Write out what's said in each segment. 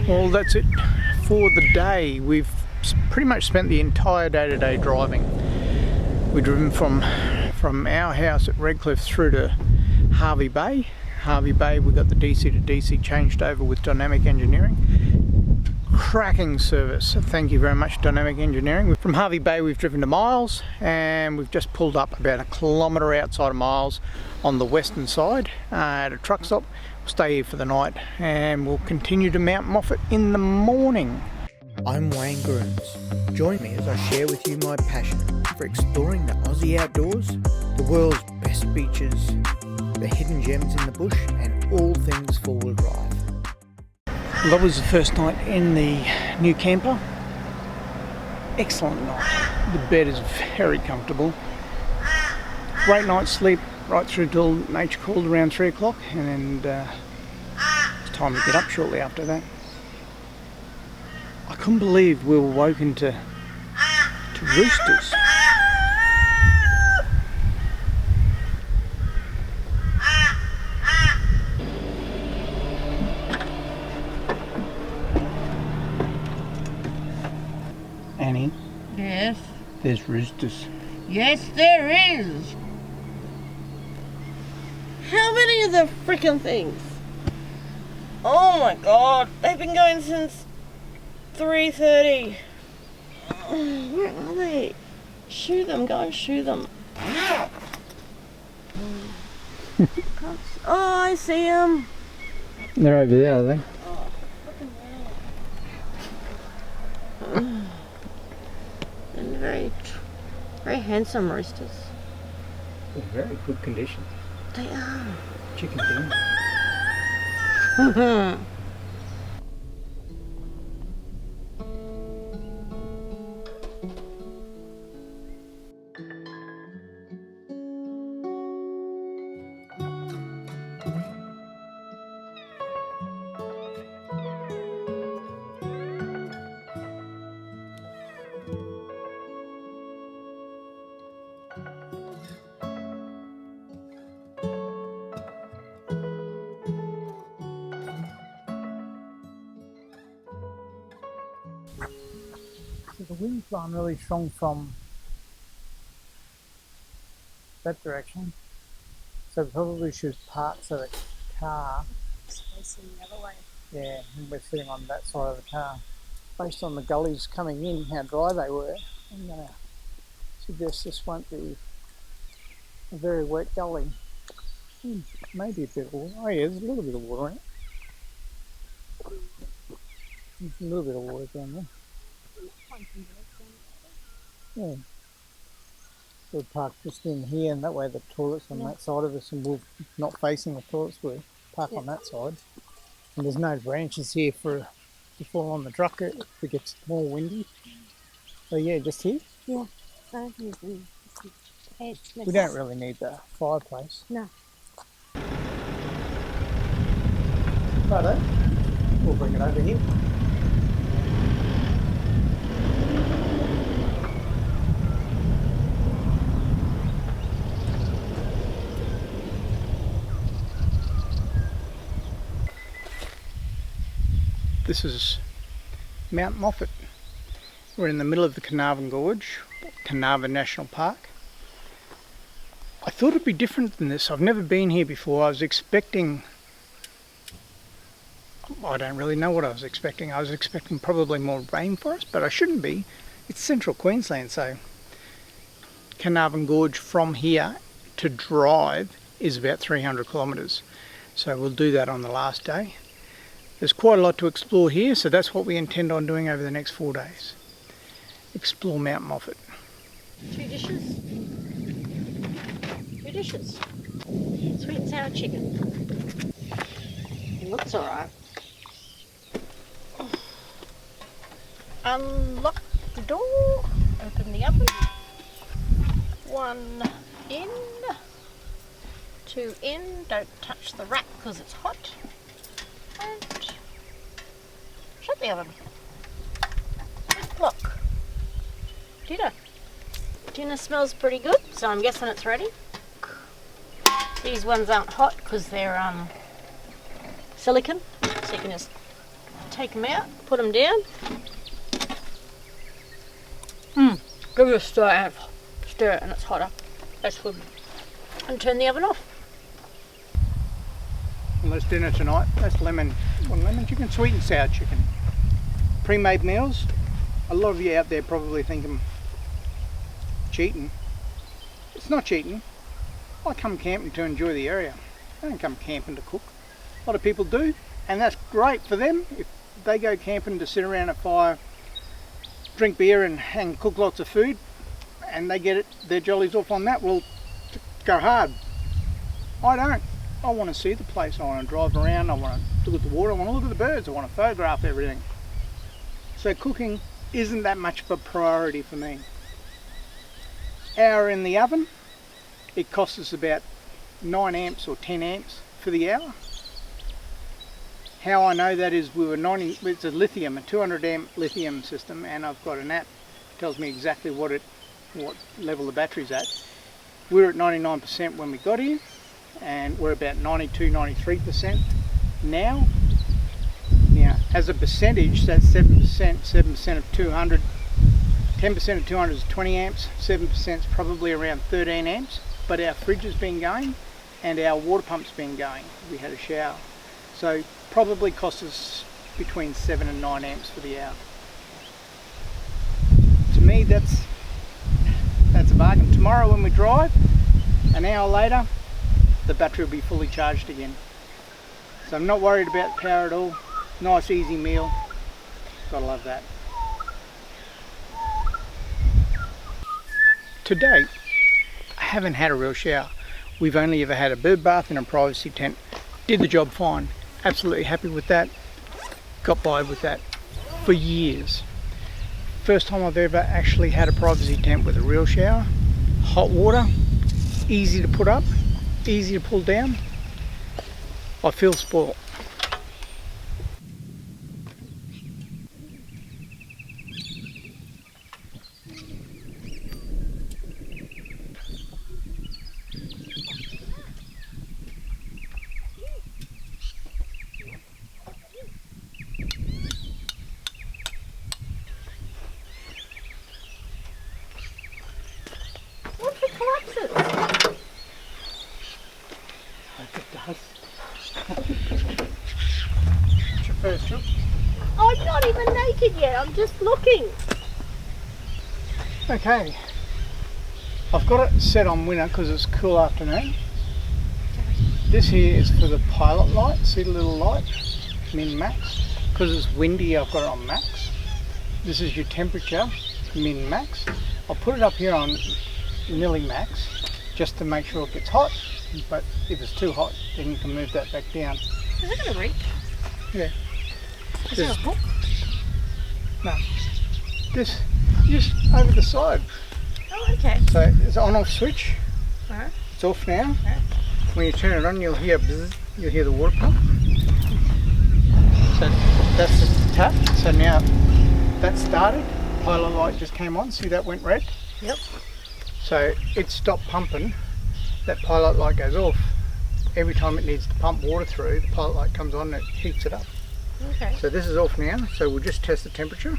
Well, that's it for the day. We've pretty much spent the entire day today driving. We've driven from our house at Redcliffe through to Hervey Bay. Hervey Bay, we got the DC to DC changed over with Dynamic Engineering. Cracking service. Thank you very much, Dynamic Engineering. From Hervey Bay, we've driven to Miles, and we've just pulled up about a kilometre outside of Miles on the western side at a truck stop. We'll stay here for the night, and we'll continue to Mount Moffatt in the morning. I'm Wayne Groomes. Join me as I share with you my passion for exploring the Aussie outdoors, the world's best beaches, the hidden gems in the bush, and all things four-wheel drive. That was the first night in the new camper. Excellent night. The bed is very comfortable. Great night's sleep right through till nature called around 3 o'clock, and then it's time to get up shortly after that. I couldn't believe we were woken to roosters. Annie? Yes? There's roosters. Yes, there is! How many of the freaking things? Oh my god, they've been going since 3:30. Where are they? Shoo them, go and shoo them. Oh, I see them. They're over there, are they? Oh, fucking hell. And very handsome roosters. In very good condition. They are. Chicken dinner. So the wind's blowing really strong from that direction, so we probably should park so the car It's facing the other way. yeah, and we're sitting on that side of the car. Based on the gullies coming in, how dry they were, I'm going to suggest this won't be a very wet gully. Maybe a bit of water. Oh yeah, there's a little bit of water in it. There's a little bit of water down there. Yeah. We'll park just in here, and that way the toilet's on that side of us, and we're not facing the toilets, we'll park on that side. And there's no branches here to fall on the truck if it gets more windy. So yeah, just here. Yeah. We don't really need the fireplace. No. Righto. We'll bring it over here. This is Mount Moffatt. We're in the middle of the Carnarvon Gorge, Carnarvon National Park. I thought it'd be different than this. I've never been here before. I was expecting, I don't really know what I was expecting. I was expecting probably more rainforest, but I shouldn't be. It's central Queensland, so Carnarvon Gorge from here to drive is about 300 kilometres. So we'll do that on the last day. There's quite a lot to explore here, so that's what we intend on doing over the next 4 days. Explore Mount Moffatt. 2 dishes. 2 dishes. Sweet and sour chicken. It looks alright. Unlock the door. Open the oven. 1 in. two in, don't touch the rack because it's hot, and shut the oven. Look, dinner smells pretty good, so I'm guessing it's ready. These ones aren't hot because they're silicone, so you can just take them out, put them down. Give it a stir it and it's hotter. That's good. And turn the oven off. Well, that's dinner tonight. That's lemon chicken, sweet and sour chicken. Pre-made meals. A lot of you out there probably think I'm cheating. It's not cheating. I come camping to enjoy the area. I don't come camping to cook. A lot of people do, and that's great for them. If they go camping to sit around a fire, drink beer and cook lots of food, and they get their jollies off on that, well, go hard. I don't. I want to see the place. I want to drive around. I want to look at the water. I want to look at the birds. I want to photograph everything. So cooking isn't that much of a priority for me. Hour in the oven, it costs us about 9 amps or 10 amps for the hour. How I know that is it's a lithium, a 200 amp lithium system, and I've got an app that tells me exactly what level the battery's at. We're at 99% when we got here, and we're about 92, 93% now. Now, as a percentage, that's 7% of 200, 10% of 200 is 20 amps, 7% is probably around 13 amps, but our fridge has been going and our water pump's been going. We had a shower. So probably cost us between 7 and 9 amps for the hour. To me, that's a bargain. Tomorrow when we drive, an hour later, the battery will be fully charged again. So I'm not worried about power at all. Nice easy meal. Gotta love that. To date, I haven't had a real shower. We've only ever had a bird bath in a privacy tent. Did the job fine. Absolutely happy with that. Got by with that for years. First time I've ever actually had a privacy tent with a real shower. Hot water, easy to put up, easy to pull down. I feel spoiled. What if it collapses? I hope it does. What's your first trip? I'm not even naked yet, I'm just looking. Okay. I've got it set on winter because it's a cool afternoon. This here is for the pilot light. See the little light? Min max. Because it's windy, I've got it on max. This is your temperature, min max. I'll put it up here on nearly max just to make sure it gets hot, but if it's too hot then you can move that back down. Is it going to reach? Yeah. Is there a hook? No. This just over the side. Oh, okay. So it's on off switch. Alright. It's off now. Alright. When you turn it on you'll hear bzz, you'll hear the water pump. So that's the tap. So now that started. Pilot light just came on. See that went red? Yep. So it stopped pumping, that pilot light goes off. Every time it needs to pump water through, the pilot light comes on and it heats it up. Okay. So this is off now, so we'll just test the temperature.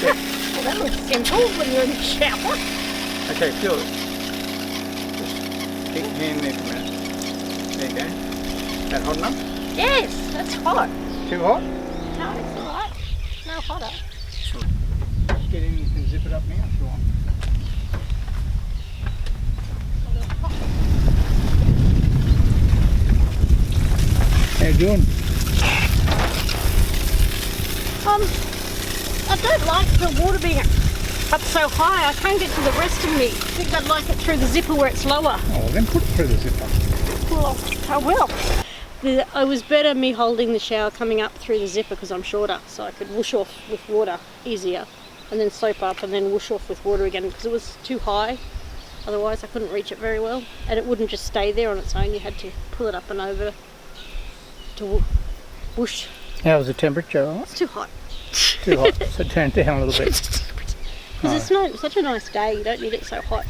Well, that was simple when you're in the shower. Okay, feel it. Just keep your hand there for a minute. There you go. That hot enough? Yes, that's hot. Too hot? No, it's alright. No hotter. Get in, you can zip it up now if you want. How you doing? I don't like the water being up so high. I can't get to the rest of me. I think I'd like it through the zipper where it's lower. Oh, then put it through the zipper. Well, I will. It was better me holding the shower coming up through the zipper because I'm shorter, so I could whoosh off with water easier and then soap up and then whoosh off with water again because it was too high. Otherwise I couldn't reach it very well. And it wouldn't just stay there on its own. You had to pull it up and over to whoosh. How was the temperature? Right? It's too hot. Too hot, so turn it down a little bit. Because it's not such a nice day, you don't need it so hot.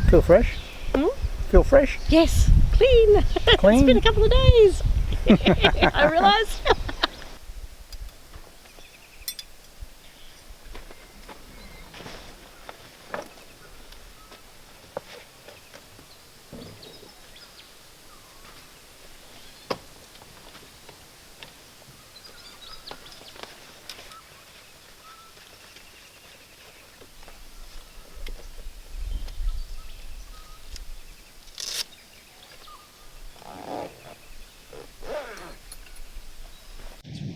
Feel fresh? Hmm? Feel fresh? Yes, clean. Clean? It's been a couple of days. I realise.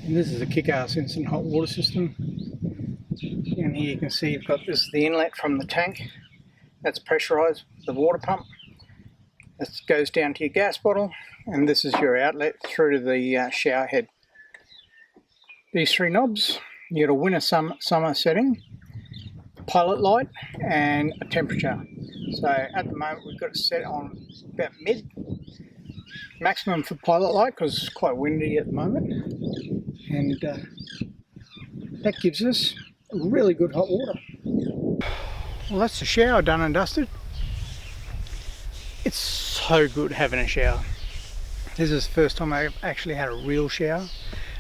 And this is a kick-ass instant hot water system. And here you can see you've got this the inlet from the tank. That's pressurised, the water pump. This goes down to your gas bottle, and this is your outlet through to the shower head. These three knobs, you got a winter summer setting, pilot light, and a temperature. So at the moment we've got it set on about mid. Maximum for pilot light because it's quite windy at the moment. And that gives us really good hot water. Well, that's the shower done and dusted. It's so good having a shower. This is the first time I've actually had a real shower.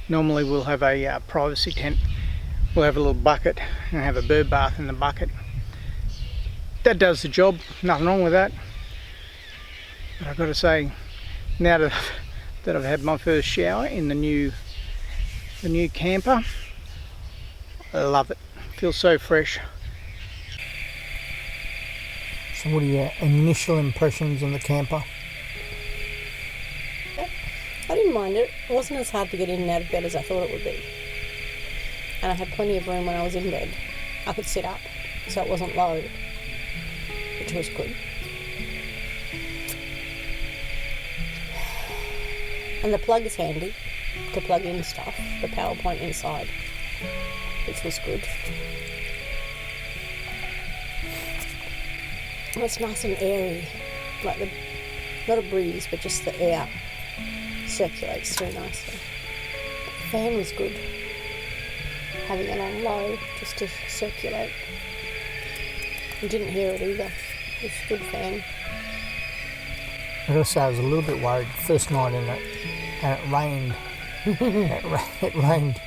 Normally we'll have a privacy tent. We'll have a little bucket and have a bird bath in the bucket. That does the job, nothing wrong with that. But I've got to say, now that I've had my first shower in the new camper, I love it. Feels so fresh. So what are your initial impressions on the camper? I didn't mind it. It wasn't as hard to get in and out of bed as I thought it would be. And I had plenty of room when I was in bed. I could sit up, so it wasn't low, which was good. And the plug is handy to plug in stuff, the power point inside, which was good. And it's nice and airy, like not a breeze, but just the air circulates through nicely. The fan was good, having it on low just to circulate. You didn't hear it either. It's a good fan. I gotta say I was a little bit worried first night in it, and it rained. It rained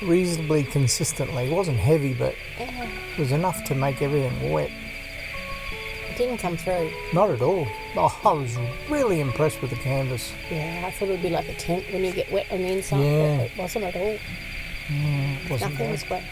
reasonably consistently. It wasn't heavy, but it was enough to make everything wet. It didn't come through. Not at all. Oh, I was really impressed with the canvas. Yeah, I thought it would be like a tent when you get wet on the inside, Yeah. but it wasn't at all. Yeah, it wasn't Nothing bad. was wet.